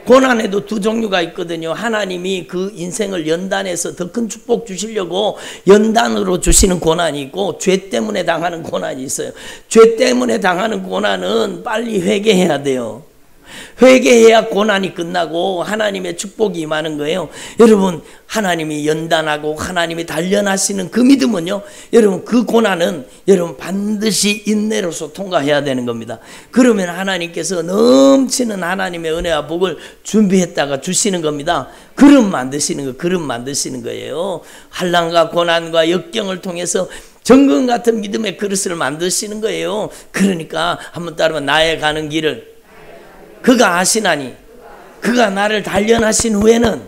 [SPEAKER 1] 고난에도 두 종류가 있거든요. 하나님이 그 인생을 연단해서 더 큰 축복 주시려고 연단으로 주시는 고난이 있고, 죄 때문에 당하는 고난이 있어요. 죄 때문에 당하는 고난은 빨리 회개해야 돼요. 회개해야 고난이 끝나고 하나님의 축복이 임하는 거예요. 여러분, 하나님이 연단하고 하나님이 단련하시는 그 믿음은요, 여러분, 그 고난은 여러분 반드시 인내로서 통과해야 되는 겁니다. 그러면 하나님께서 넘치는 하나님의 은혜와 복을 준비했다가 주시는 겁니다. 그릇 만드시는 거예요. 환난과 고난과 역경을 통해서 정금 같은 믿음의 그릇을 만드시는 거예요. 그러니까 한번 따르면 나의 가는 길을 그가 아시나니 그가 나를 단련하신 후에는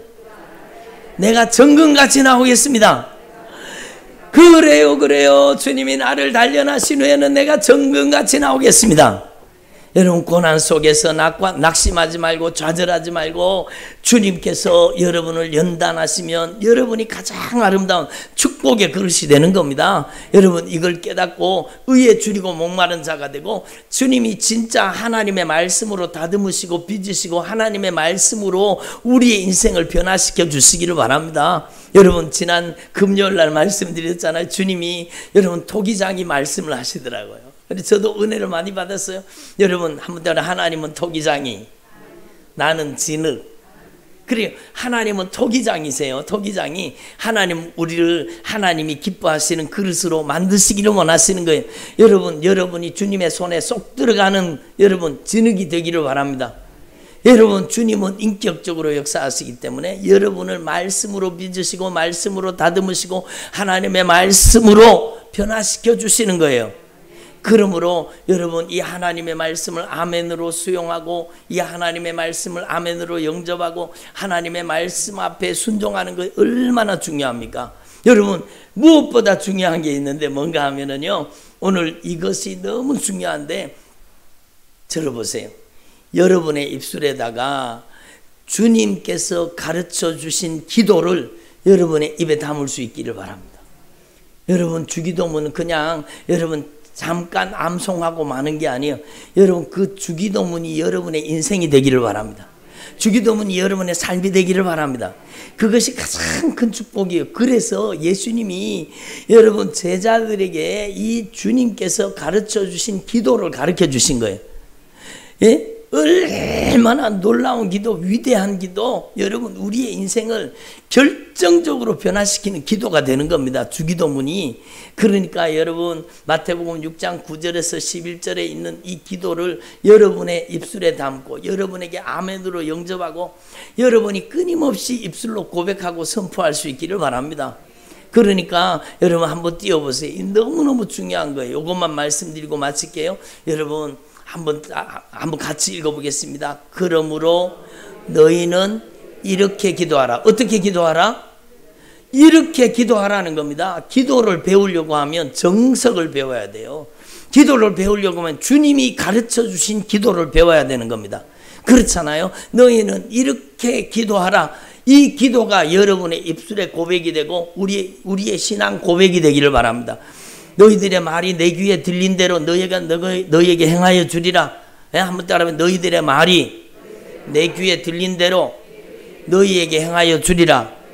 [SPEAKER 1] 내가 정금같이 나오겠습니다. 그래요. 주님이 나를 단련하신 후에는 내가 정금같이 나오겠습니다. 여러분, 고난 속에서 낙심하지 말고 좌절하지 말고 주님께서 여러분을 연단하시면 여러분이 가장 아름다운 축복의 그릇이 되는 겁니다. 여러분, 이걸 깨닫고 의에 줄이고 목마른 자가 되고 주님이 진짜 하나님의 말씀으로 다듬으시고 빚으시고 하나님의 말씀으로 우리의 인생을 변화시켜 주시기를 바랍니다. 여러분, 지난 금요일날 말씀드렸잖아요. 주님이 여러분 토기장이 말씀을 하시더라고요. 저도 은혜를 많이 받았어요. 여러분, 한번 따라 하나님은 토기장이, 나는 진흙. 그래요. 하나님은 토기장이세요. 토기장이 우리를 하나님이 기뻐하시는 그릇으로 만드시기를 원하시는 거예요. 여러분이 주님의 손에 쏙 들어가는 여러분 진흙이 되기를 바랍니다. 여러분, 주님은 인격적으로 역사하시기 때문에 여러분을 말씀으로 빚으시고 말씀으로 다듬으시고 하나님의 말씀으로 변화시켜 주시는 거예요. 그러므로 여러분, 이 하나님의 말씀을 아멘으로 수용하고 이 하나님의 말씀을 아멘으로 영접하고 하나님의 말씀 앞에 순종하는 것 얼마나 중요합니까? 여러분, 무엇보다 중요한 게 있는데 뭔가 하면은요, 오늘 이것이 너무 중요한데 들어보세요. 여러분의 입술에다가 주님께서 가르쳐 주신 기도를 여러분의 입에 담을 수 있기를 바랍니다. 여러분, 주기도문은 그냥 여러분 잠깐 암송하고 마는 게 아니에요. 여러분, 그 주기도문이 여러분의 인생이 되기를 바랍니다. 주기도문이 여러분의 삶이 되기를 바랍니다. 그것이 가장 큰 축복이에요. 그래서 예수님이 여러분 제자들에게 이 주님께서 가르쳐 주신 기도를 가르쳐 주신 거예요. 예? 얼마나 놀라운 기도, 위대한 기도, 여러분 우리의 인생을 결정적으로 변화시키는 기도가 되는 겁니다. 주기도문이. 그러니까 여러분 마태복음 6장 9절에서 11절에 있는 이 기도를 여러분의 입술에 담고 여러분에게 아멘으로 영접하고 여러분이 끊임없이 입술로 고백하고 선포할 수 있기를 바랍니다. 그러니까 여러분 한번 띄워보세요. 너무너무 중요한 거예요. 이것만 말씀드리고 마칠게요. 여러분 한번 같이 읽어보겠습니다. 그러므로 너희는 이렇게 기도하라. 어떻게 기도하라? 이렇게 기도하라는 겁니다. 기도를 배우려고 하면 정석을 배워야 돼요. 기도를 배우려고 하면 주님이 가르쳐 주신 기도를 배워야 되는 겁니다. 그렇잖아요. 너희는 이렇게 기도하라. 이 기도가 여러분의 입술의 고백이 되고 우리의 신앙 고백이 되기를 바랍니다. 너희들의 말이 내 귀에 들린 대로 너희에게 행하여 주리라. 한번 따라하면 너희들의 말이 내 귀에 들린 대로 너희에게 행하여 주리라.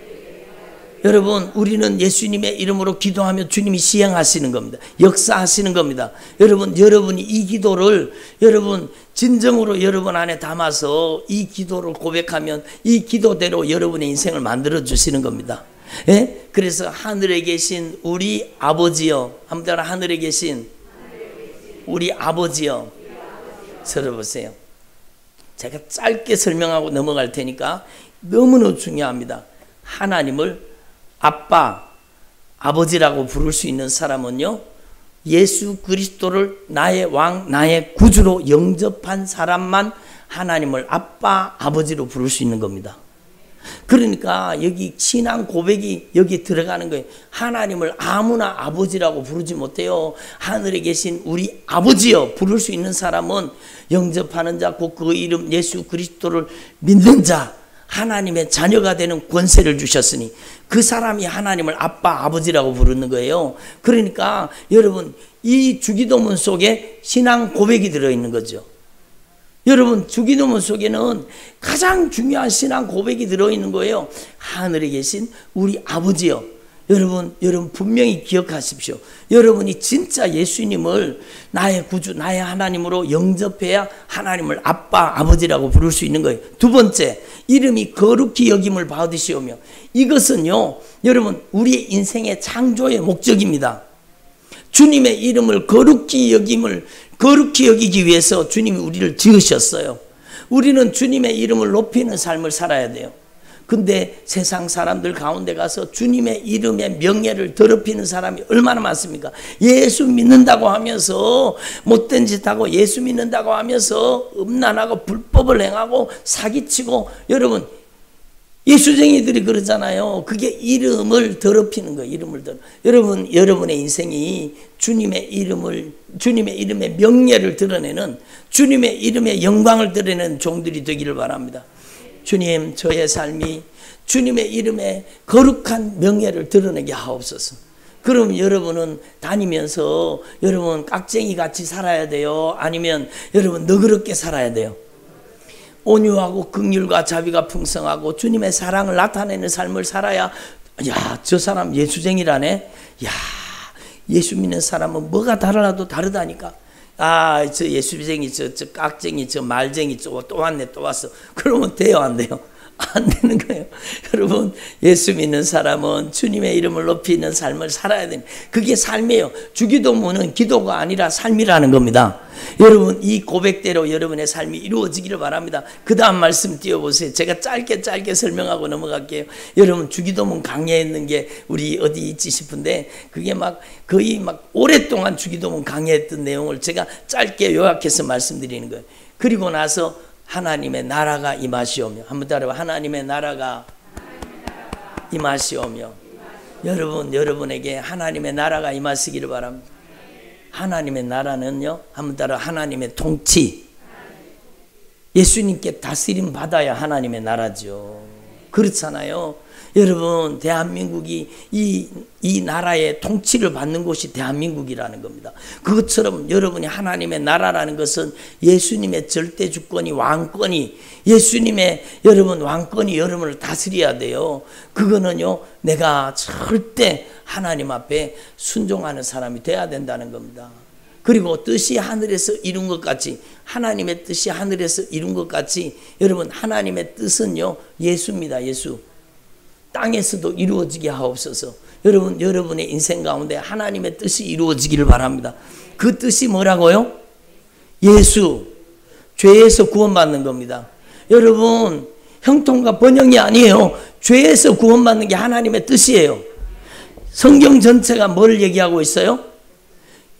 [SPEAKER 1] 여러분 우리는 예수님의 이름으로 기도하며 주님이 시행하시는 겁니다. 역사하시는 겁니다. 여러분이 이 기도를 진정으로 여러분 안에 담아서 이 기도를 고백하면 이 기도대로 여러분의 인생을 만들어 주시는 겁니다. 예? 그래서 하늘에 계신 우리 아버지여, 한번 따라 하늘에 계신 우리 아버지여. 들어보세요. 제가 짧게 설명하고 넘어갈 테니까 너무너무 중요합니다. 하나님을 아빠, 아버지라고 부를 수 있는 사람은요, 예수 그리스도를 나의 왕, 나의 구주로 영접한 사람만 하나님을 아빠, 아버지로 부를 수 있는 겁니다. 그러니까 여기 신앙 고백이 여기 들어가는 거예요. 하나님을 아무나 아버지라고 부르지 못해요. 하늘에 계신 우리 아버지여 부를 수 있는 사람은 영접하는 자, 곧 그 이름 예수 그리스도를 믿는 자, 하나님의 자녀가 되는 권세를 주셨으니 그 사람이 하나님을 아빠, 아버지라고 부르는 거예요. 그러니까 여러분 이 주기도문 속에 신앙 고백이 들어있는 거죠. 여러분 주기도문 속에는 가장 중요한 신앙 고백이 들어있는 거예요. 하늘에 계신 우리 아버지요. 여러분 분명히 기억하십시오. 여러분이 진짜 예수님을 나의 구주, 나의 하나님으로 영접해야 하나님을 아빠, 아버지라고 부를 수 있는 거예요. 두 번째, 이름이 거룩히 여김을 받으시오며. 이것은요, 여러분 우리의 인생의 창조의 목적입니다. 주님의 이름을 거룩히 여기기 위해서 주님이 우리를 지으셨어요. 우리는 주님의 이름을 높이는 삶을 살아야 돼요. 근데 세상 사람들 가운데 가서 주님의 이름의 명예를 더럽히는 사람이 얼마나 많습니까? 예수 믿는다고 하면서 못된 짓 하고 예수 믿는다고 하면서 음란하고 불법을 행하고 사기치고, 여러분 예수쟁이들이 그러잖아요. 그게 이름을 더럽히는 거예요. 여러분의 인생이 주님의 이름의 명예를 드러내는, 주님의 이름의 영광을 드러내는 종들이 되기를 바랍니다. 주님, 저의 삶이 주님의 이름에 거룩한 명예를 드러내게 하옵소서. 그럼 여러분은 다니면서 여러분 깍쟁이 같이 살아야 돼요? 아니면 여러분 너그럽게 살아야 돼요? 온유하고 긍휼과 자비가 풍성하고 주님의 사랑을 나타내는 삶을 살아야, 야, 저 사람 예수쟁이라네. 야, 예수 믿는 사람은 뭐가 달라도 다르다니까. 아, 저 예수쟁이, 저 깍쟁이, 저 말쟁이, 또 왔네, 또 왔어. 그러면 돼요, 안 돼요? 안 되는 거예요. 여러분, 예수 믿는 사람은 주님의 이름을 높이는 삶을 살아야 됩니다. 그게 삶이에요. 주기도문은 기도가 아니라 삶이라는 겁니다. 여러분, 이 고백대로 여러분의 삶이 이루어지기를 바랍니다. 그 다음 말씀 띄워보세요. 제가 짧게 설명하고 넘어갈게요. 여러분, 주기도문 강의했는 게 우리 어디 있지 싶은데, 그게 거의 오랫동안 주기도문 강의했던 내용을 제가 짧게 요약해서 말씀드리는 거예요. 그리고 나서 하나님의 나라가 임하시오며. 한번 따라해봐. 하나님의 나라가 임하시오며. 여러분에게 하나님의 나라가 임하시기를 바랍니다. 하나님의 나라는요, 한번 따라, 하나님의 통치. 예수님께 다스림 받아야 하나님의 나라죠. 그렇잖아요. 여러분, 대한민국이 이 나라의 통치를 받는 곳이 대한민국이라는 겁니다. 그것처럼 여러분이 하나님의 나라라는 것은 예수님의 절대 주권이, 왕권이, 예수님의 여러분 왕권이 여러분을 다스려야 돼요. 그거는요, 내가 절대 하나님 앞에 순종하는 사람이 돼야 된다는 겁니다. 그리고 뜻이 하늘에서 이룬 것 같이, 하나님의 뜻이 하늘에서 이룬 것 같이, 여러분 하나님의 뜻은요, 예수입니다. 예수. 땅에서도 이루어지게 하옵소서. 여러분의 인생 가운데 하나님의 뜻이 이루어지기를 바랍니다. 그 뜻이 뭐라고요? 예수. 죄에서 구원받는 겁니다. 여러분, 형통과 번영이 아니에요. 죄에서 구원받는 게 하나님의 뜻이에요. 성경 전체가 뭘 얘기하고 있어요?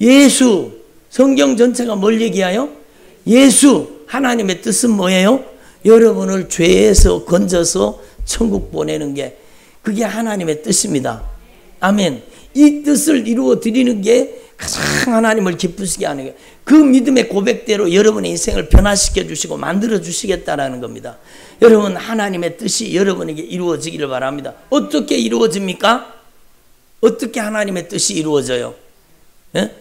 [SPEAKER 1] 예수. 성경 전체가 뭘 얘기해요? 예수. 하나님의 뜻은 뭐예요? 여러분을 죄에서 건져서 천국 보내는 게, 그게 하나님의 뜻입니다. 아멘. 이 뜻을 이루어 드리는 게 가장 하나님을 기쁘시게 하는 게, 그 믿음의 고백대로 여러분의 인생을 변화시켜 주시고 만들어 주시겠다라는 겁니다. 여러분, 하나님의 뜻이 여러분에게 이루어지기를 바랍니다. 어떻게 이루어집니까? 어떻게 하나님의 뜻이 이루어져요? 예?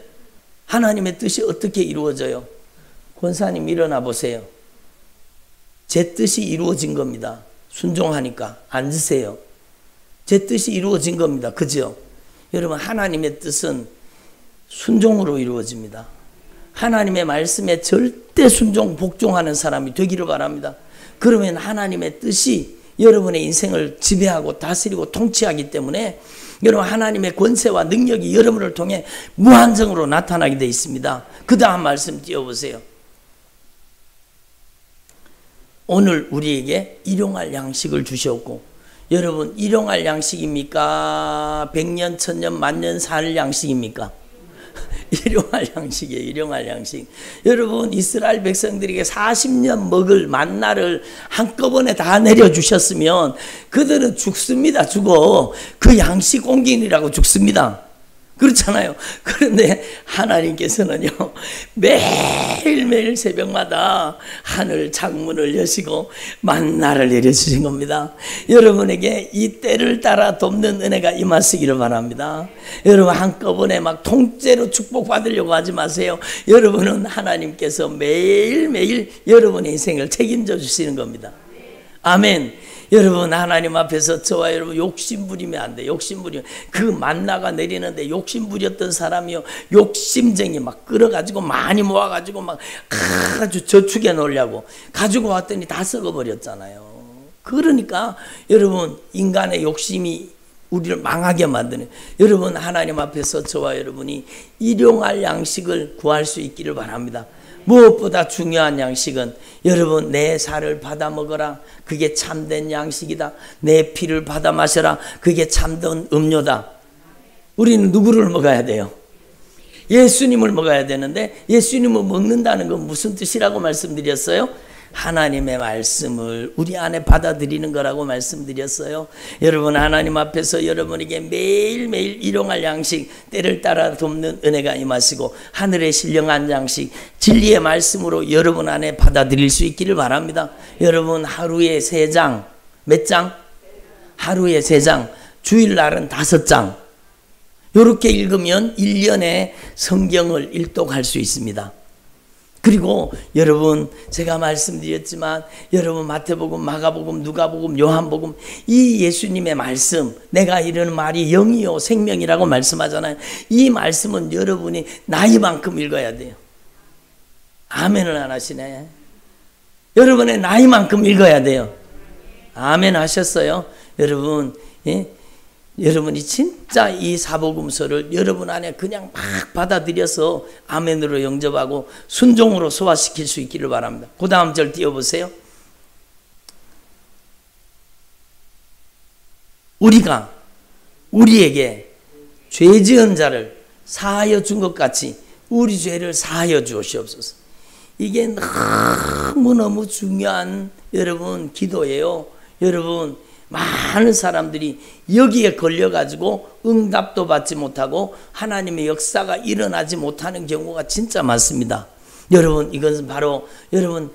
[SPEAKER 1] 하나님의 뜻이 어떻게 이루어져요? 권사님 일어나 보세요. 제 뜻이 이루어진 겁니다. 순종하니까. 앉으세요. 제 뜻이 이루어진 겁니다. 그죠? 여러분, 하나님의 뜻은 순종으로 이루어집니다. 하나님의 말씀에 절대 순종, 복종하는 사람이 되기를 바랍니다. 그러면 하나님의 뜻이 여러분의 인생을 지배하고 다스리고 통치하기 때문에 여러분, 하나님의 권세와 능력이 여러분을 통해 무한정으로 나타나게 되어 있습니다. 그 다음 말씀 띄워보세요. 오늘 우리에게 일용할 양식을 주셨고, 여러분, 일용할 양식입니까? 100년, 1000년, 만년 살 양식입니까? 일용할 양식이에요. 일용할 양식. 여러분, 이스라엘 백성들에게 40년 먹을 만나를 한꺼번에 다 내려주셨으면 그들은 죽습니다. 죽어. 그 양식 옮기느라고 죽습니다. 그렇잖아요. 그런데 하나님께서는요, 매일매일 새벽마다 하늘 창문을 여시고 만나를 내려주신 겁니다. 여러분에게 이 때를 따라 돕는 은혜가 임하시기를 바랍니다. 여러분, 한꺼번에 막 통째로 축복받으려고 하지 마세요. 여러분은 하나님께서 매일매일 여러분의 인생을 책임져 주시는 겁니다. 아멘. 여러분, 하나님 앞에서 저와 여러분 욕심 부리면 안 돼. 욕심 부리면, 그 만나가 내리는데 욕심 부렸던 사람이요, 욕심쟁이 막 끌어가지고 많이 모아가지고 막 아주 저축해 놓으려고 가지고 왔더니 다 썩어버렸잖아요. 그러니까 여러분, 인간의 욕심이 우리를 망하게 만드는, 여러분, 하나님 앞에서 저와 여러분이 일용할 양식을 구할 수 있기를 바랍니다. 무엇보다 중요한 양식은, 여러분, 내 살을 받아 먹어라. 그게 참된 양식이다. 내 피를 받아 마셔라. 그게 참된 음료다. 우리는 누구를 먹어야 돼요? 예수님을 먹어야 되는데, 예수님을 먹는다는 건 무슨 뜻이라고 말씀드렸어요? 하나님의 말씀을 우리 안에 받아들이는 거라고 말씀드렸어요. 여러분, 하나님 앞에서 여러분에게 매일매일 일용할 양식, 때를 따라 돕는 은혜가 임하시고 하늘의 신령한 양식, 진리의 말씀으로 여러분 안에 받아들일 수 있기를 바랍니다. 여러분, 하루에 3장, 몇 장? 하루에 3장, 주일날은 5장. 이렇게 읽으면 1년에 성경을 일독할 수 있습니다. 그리고 여러분, 제가 말씀드렸지만 여러분, 마태복음, 마가복음, 누가복음, 요한복음, 이 예수님의 말씀, 내가 이르는 말이 영이요 생명이라고 말씀하잖아요. 이 말씀은 여러분이 나이만큼 읽어야 돼요. 아멘을 안 하시네. 여러분의 나이만큼 읽어야 돼요. 아멘 하셨어요? 여러분, 예? 여러분이 진짜 이 사복음서를 여러분 안에 그냥 막 받아들여서 아멘으로 영접하고 순종으로 소화시킬 수 있기를 바랍니다. 그 다음 절 띄워보세요. 우리가 우리에게 죄 지은 자를 사하여 준 것 같이 우리 죄를 사하여 주옵소서. 이게 너무너무 중요한 여러분 기도예요. 여러분, 많은 사람들이 여기에 걸려가지고 응답도 받지 못하고 하나님의 역사가 일어나지 못하는 경우가 진짜 많습니다. 여러분, 이것은 바로 여러분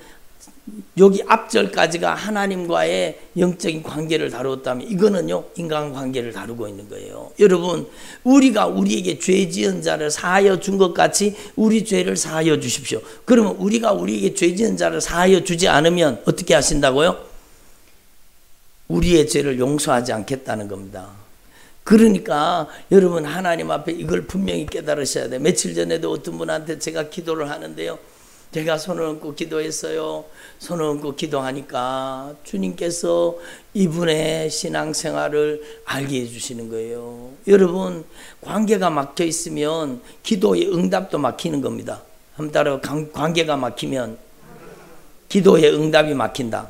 [SPEAKER 1] 여기 앞절까지가 하나님과의 영적인 관계를 다루었다면 이거는요, 인간관계를 다루고 있는 거예요. 여러분, 우리가 우리에게 죄 지은 자를 사하여 준 것 같이 우리 죄를 사하여 주십시오. 그러면 우리가 우리에게 죄 지은 자를 사하여 주지 않으면 어떻게 하신다고요? 우리의 죄를 용서하지 않겠다는 겁니다. 그러니까 여러분, 하나님 앞에 이걸 분명히 깨달으셔야 돼요. 며칠 전에도 어떤 분한테 제가 기도를 하는데요, 제가 손을 얹고 기도했어요. 손을 얹고 기도하니까 주님께서 이분의 신앙생활을 알게 해주시는 거예요. 여러분, 관계가 막혀 있으면 기도의 응답도 막히는 겁니다. 한번 따라, 관계가 막히면 기도의 응답이 막힌다.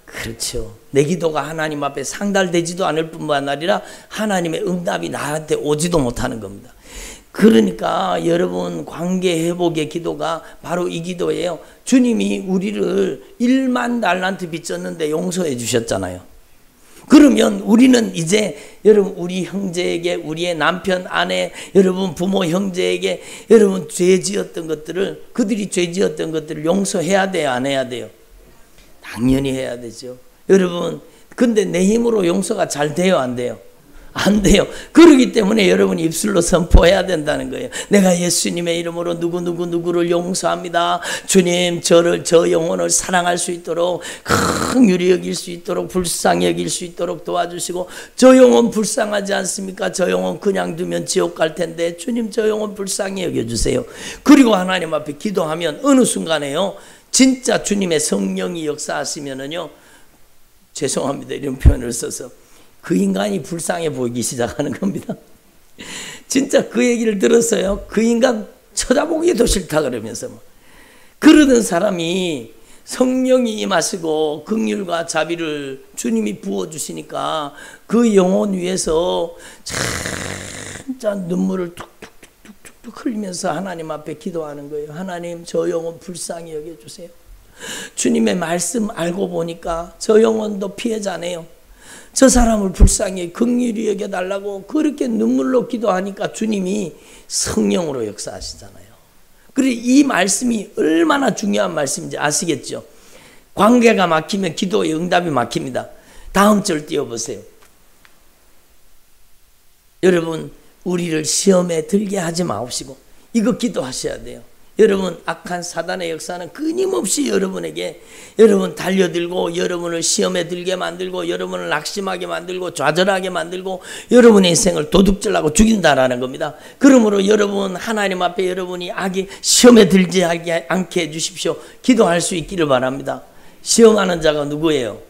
[SPEAKER 1] 그렇죠. 내 기도가 하나님 앞에 상달되지도 않을 뿐만 아니라 하나님의 응답이 나한테 오지도 못하는 겁니다. 그러니까 여러분 관계 회복의 기도가 바로 이 기도예요. 주님이 우리를 1만 달란트 빚졌는데 용서해 주셨잖아요. 그러면 우리는 이제 여러분 우리 형제에게, 우리의 남편, 아내, 여러분 부모, 형제에게 여러분 죄 지었던 것들을, 그들이 죄 지었던 것들을 용서해야 돼요, 안 해야 돼요? 당연히 해야 되죠. 여러분, 근데 내 힘으로 용서가 잘 돼요, 안 돼요? 안 돼요. 그러기 때문에 여러분 입술로 선포해야 된다는 거예요. 내가 예수님의 이름으로 누구를 용서합니다. 주님, 저 영혼을 사랑할 수 있도록, 긍휼히 여길 수 있도록, 불쌍히 여길 수 있도록 도와주시고, 저 영혼 불쌍하지 않습니까? 저 영혼 그냥 두면 지옥 갈 텐데 주님, 저 영혼 불쌍히 여겨주세요. 그리고 하나님 앞에 기도하면 어느 순간에요, 진짜 주님의 성령이 역사하시면은요, 죄송합니다, 이런 표현을 써서, 그 인간이 불쌍해 보이기 시작하는 겁니다. 진짜 그 얘기를 들었어요. 그 인간 쳐다보기도 싫다 그러면서 그러던 사람이 성령이 임하시고 긍휼과 자비를 주님이 부어주시니까 그 영혼 위에서 진짜 눈물을 툭툭툭툭 흘리면서 하나님 앞에 기도하는 거예요. 하나님, 저 영혼 불쌍히 여겨주세요. 주님의 말씀 알고 보니까 저 영혼도 피해자네요. 저 사람을 불쌍히 긍휼히 여겨달라고 그렇게 눈물로 기도하니까 주님이 성령으로 역사하시잖아요. 그리고 이 말씀이 얼마나 중요한 말씀인지 아시겠죠? 관계가 막히면 기도의 응답이 막힙니다. 다음 절 띄워보세요. 여러분, 우리를 시험에 들게 하지 마옵시고, 이거 기도하셔야 돼요. 여러분, 악한 사단의 역사는 끊임없이 여러분에게 여러분 달려들고 여러분을 시험에 들게 만들고 여러분을 낙심하게 만들고 좌절하게 만들고 여러분의 인생을 도둑질하고 죽인다라는 겁니다. 그러므로 여러분 하나님 앞에 여러분이 악이 시험에 들지 않게 해주십시오. 기도할 수 있기를 바랍니다. 시험하는 자가 누구예요?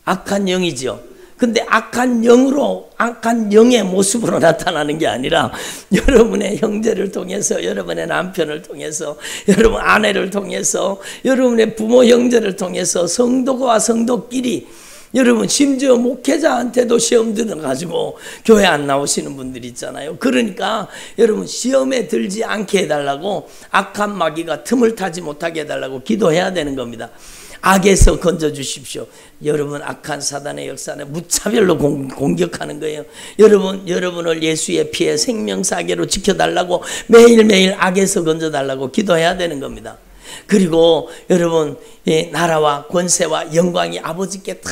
[SPEAKER 1] 악한 영이지요. 근데 악한 영의 모습으로 나타나는 게 아니라 여러분의 형제를 통해서, 여러분의 남편을 통해서, 여러분 아내를 통해서, 여러분의 부모 형제를 통해서 성도와 성도끼리, 여러분 심지어 목회자한테도 시험 들어가지고 교회 안 나오시는 분들 있잖아요. 그러니까 여러분 시험에 들지 않게 해달라고, 악한 마귀가 틈을 타지 못하게 해달라고 기도해야 되는 겁니다. 악에서 건져주십시오. 여러분, 악한 사단의 역사는 무차별로 공격하는 거예요. 여러분을 예수의 피해 생명사계로 지켜달라고 매일매일 악에서 건져달라고 기도해야 되는 겁니다. 그리고 여러분, 나라와 권세와 영광이 아버지께 다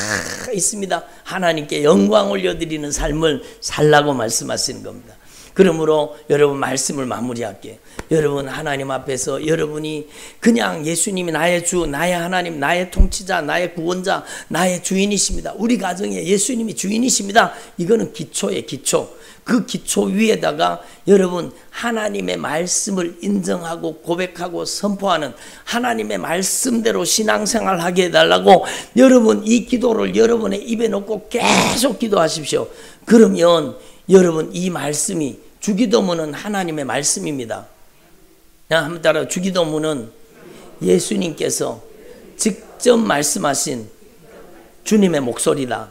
[SPEAKER 1] 있습니다. 하나님께 영광 올려드리는 삶을 살라고 말씀하시는 겁니다. 그러므로 여러분 말씀을 마무리할게요. 여러분 하나님 앞에서 여러분이 그냥 예수님이 나의 주, 나의 하나님, 나의 통치자, 나의 구원자, 나의 주인이십니다. 우리 가정에 예수님이 주인이십니다. 이거는 기초의 기초. 그 기초 위에다가 여러분 하나님의 말씀을 인정하고 고백하고 선포하는 하나님의 말씀대로 신앙생활하게 해달라고 여러분 이 기도를 여러분의 입에 넣고 계속 기도하십시오. 그러면 여러분 이 말씀이, 주기도문은 하나님의 말씀입니다. 한번 따라, 주기도문은 예수님께서 직접 말씀하신 주님의 목소리다.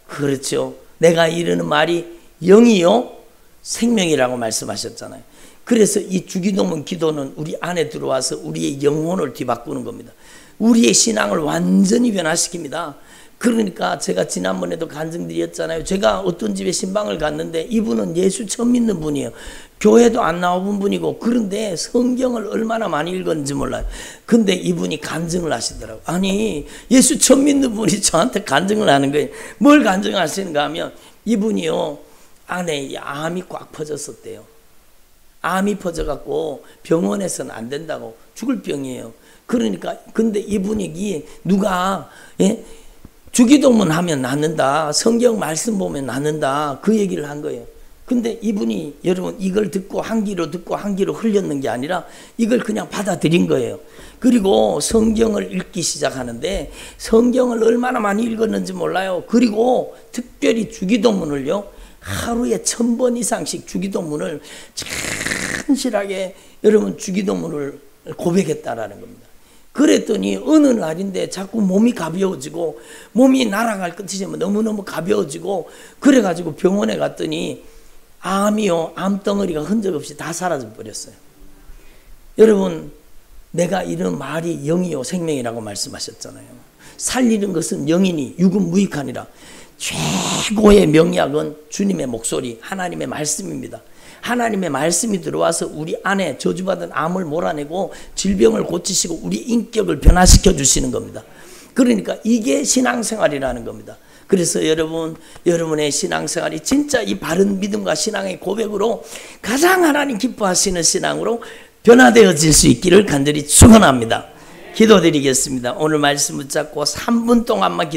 [SPEAKER 1] 그렇죠. 내가 이르는 말이 영이요 생명이라고 말씀하셨잖아요. 그래서 이 주기도문 기도는 우리 안에 들어와서 우리의 영혼을 뒤바꾸는 겁니다. 우리의 신앙을 완전히 변화시킵니다. 그러니까 제가 지난번에도 간증드렸잖아요. 제가 어떤 집에 신방을 갔는데 이분은 예수 처음 믿는 분이에요. 교회도 안 나와본 분이고, 그런데 성경을 얼마나 많이 읽었는지 몰라요. 근데 이분이 간증을 하시더라고요. 아니, 예수 처음 믿는 분이 저한테 간증을 하는 거예요. 뭘 간증하시는가 하면 이분이요, 안에 암이 꽉 퍼졌었대요. 암이 퍼져갖고 병원에서는 안 된다고, 죽을 병이에요. 그러니까 근데 이분이 누가 주기도문 하면 낫는다, 성경 말씀 보면 낫는다, 그 얘기를 한 거예요. 근데 이분이 여러분 이걸 듣고 한 귀로 듣고 한 귀로 흘렸는 게 아니라 이걸 그냥 받아들인 거예요. 그리고 성경을 읽기 시작하는데 성경을 얼마나 많이 읽었는지 몰라요. 그리고 특별히 주기도문을요, 하루에 1000번 이상씩 주기도문을 천실하게 여러분 주기도문을 고백했다라는 겁니다. 그랬더니 어느 날인데 자꾸 몸이 가벼워지고 몸이 날아갈 듯이 너무너무 가벼워지고 그래가지고 병원에 갔더니 암이요, 암덩어리가 흔적 없이 다 사라져 버렸어요. 여러분, 내가 이런 말이 영이요 생명이라고 말씀하셨잖아요. 살리는 것은 영이니 육은 무익하니라. 최고의 명약은 주님의 목소리, 하나님의 말씀입니다. 하나님의 말씀이 들어와서 우리 안에 저주받은 암을 몰아내고 질병을 고치시고 우리 인격을 변화시켜 주시는 겁니다. 그러니까 이게 신앙생활이라는 겁니다. 그래서 여러분의 신앙생활이 진짜 이 바른 믿음과 신앙의 고백으로 가장 하나님 기뻐하시는 신앙으로 변화되어질 수 있기를 간절히 축원합니다. 기도드리겠습니다. 오늘 말씀 붙잡고 3분 동안만